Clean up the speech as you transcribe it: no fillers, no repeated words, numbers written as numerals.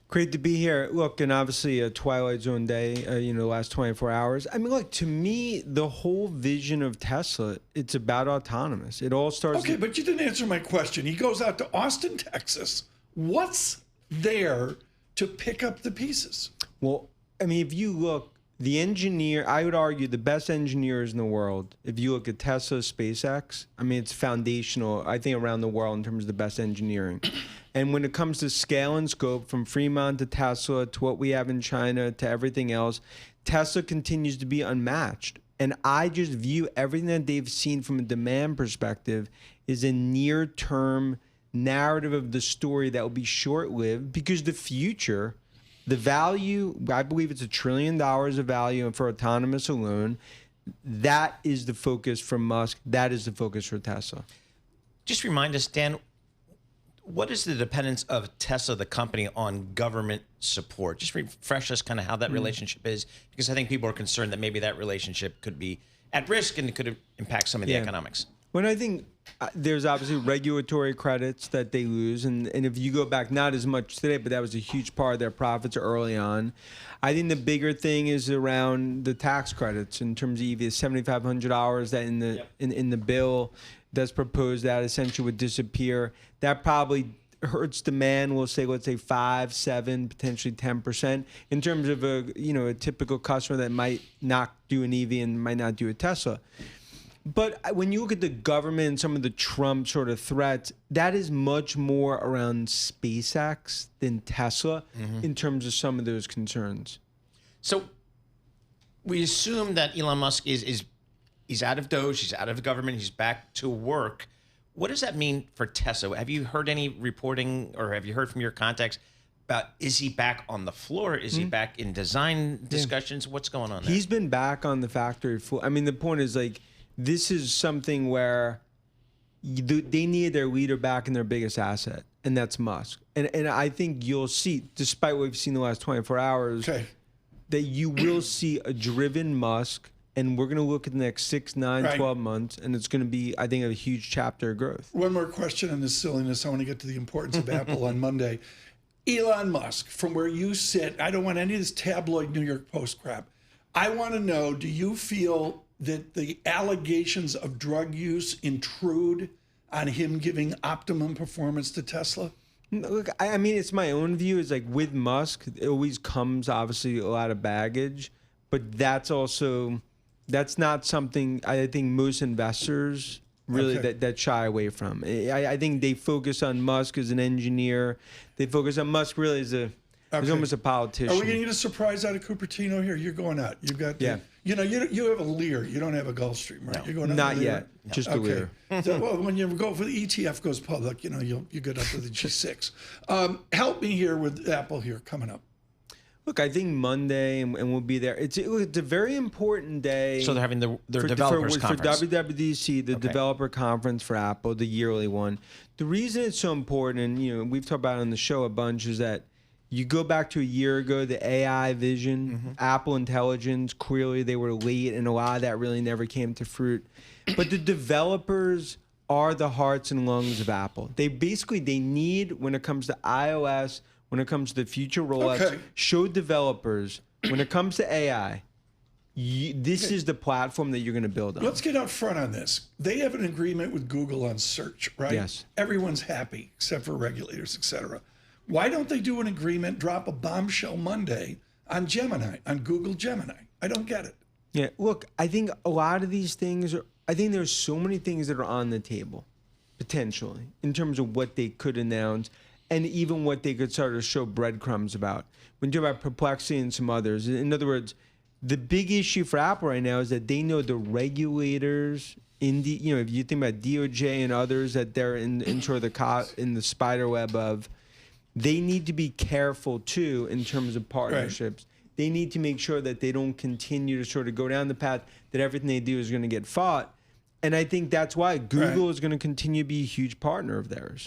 Great to be here. Look, and obviously a Twilight Zone day, the last 24 hours. I mean, look, to me, the whole vision of Tesla, it's about autonomous. It all starts... Okay, but you didn't answer my question. He goes out to Austin, Texas. What's there to pick up the pieces? Well, I mean, if you look, the engineer, I would argue the best engineers in the world, if you look at Tesla, SpaceX, I mean, it's foundational, I think, around the world in terms of the best engineering. And when it comes to scale and scope, from Fremont to Tesla to what we have in China to everything else, Tesla continues to be unmatched. And I just view everything that they've seen from a demand perspective is a near-term narrative of the story that will be short-lived, because the future, the value, I believe it's $1 trillion of value for autonomous alone. That is the focus for Musk. That is the focus for Tesla. Just remind us, Dan, what is the dependence of Tesla, the company, on government support? Just refresh us kind of how that relationship is, because I think people are concerned that maybe that relationship could be at risk and it could impact some of the economics. When I think there's obviously regulatory credits that they lose. And if you go back, not as much today, but that was a huge part of their profits early on. I think the bigger thing is around the tax credits in terms of the $7,500 that in the bill that's proposed that essentially would disappear. That probably hurts demand. We'll say, let's say 5, 7, potentially 10% in terms of a typical customer that might not do an EV and might not do a Tesla. But when you look at the government and some of the Trump sort of threats, that is much more around SpaceX than Tesla in terms of some of those concerns. So we assume that Elon Musk he's out of Doge, he's out of the government, he's back to work. What does that mean for Tesla? Have you heard any reporting, or have you heard from your contacts about, is he back on the floor? Is he back in design discussions? What's going on there? He's been back on the factory floor. I mean, the point is, like, this is something where they need their leader back in their biggest asset, and that's Musk. And I think you'll see, despite what we've seen the last 24 hours, that you will see a driven Musk, and we're going to look at the next 6, 9, 12 months, and it's going to be, I think, a huge chapter of growth. One more question on this silliness. I want to get to the importance of Apple on Monday. Elon Musk, from where you sit, I don't want any of this tabloid New York Post crap. I want to know, do you feel that the allegations of drug use intrude on him giving optimum performance to Tesla? Look, I mean, it's my own view. It's like with Musk, it always comes, obviously, a lot of baggage, but that's not something I think most investors really that shy away from. I think they focus on Musk as an engineer. They focus on Musk really as he's almost a politician. Are we going to get a surprise out of Cupertino here? You're going out. You've got you have a Lear. You don't have a Gulfstream, right? No. You're going out Not yet. No. Just a Lear. So, well, when you go for the ETF goes public, you get up to the G6. Help me here with Apple here coming up. Look, I think Monday, and we'll be there. It's a very important day. So they're having their developers conference. For WWDC, the developer conference for Apple, the yearly one. The reason it's so important, and we've talked about it on the show a bunch, is that you go back to a year ago, the AI vision, Apple Intelligence, clearly they were late, and a lot of that really never came to fruit. But the developers are the hearts and lungs of Apple. They need, when it comes to iOS, when it comes to the future rollouts, show developers, when it comes to AI, this is the platform that you're going to build on. Let's get out front on this. They have an agreement with Google on search, right? Yes. Everyone's happy, except for regulators, et cetera. Why don't they do an agreement, drop a bombshell Monday on Gemini, on Google Gemini? I don't get it. Yeah, look, I think a lot of these things I think there's so many things that are on the table, potentially, in terms of what they could announce and even what they could sort of show breadcrumbs about. When you talk about Perplexity and some others, in other words, the big issue for Apple right now is that they know the regulators in the, if you think about DOJ and others, that they're in sort of in the spider web of, they need to be careful too in terms of partnerships. They need to make sure that they don't continue to sort of go down the path that everything they do is going to get fought. And I think that's why Google is going to continue to be a huge partner of theirs.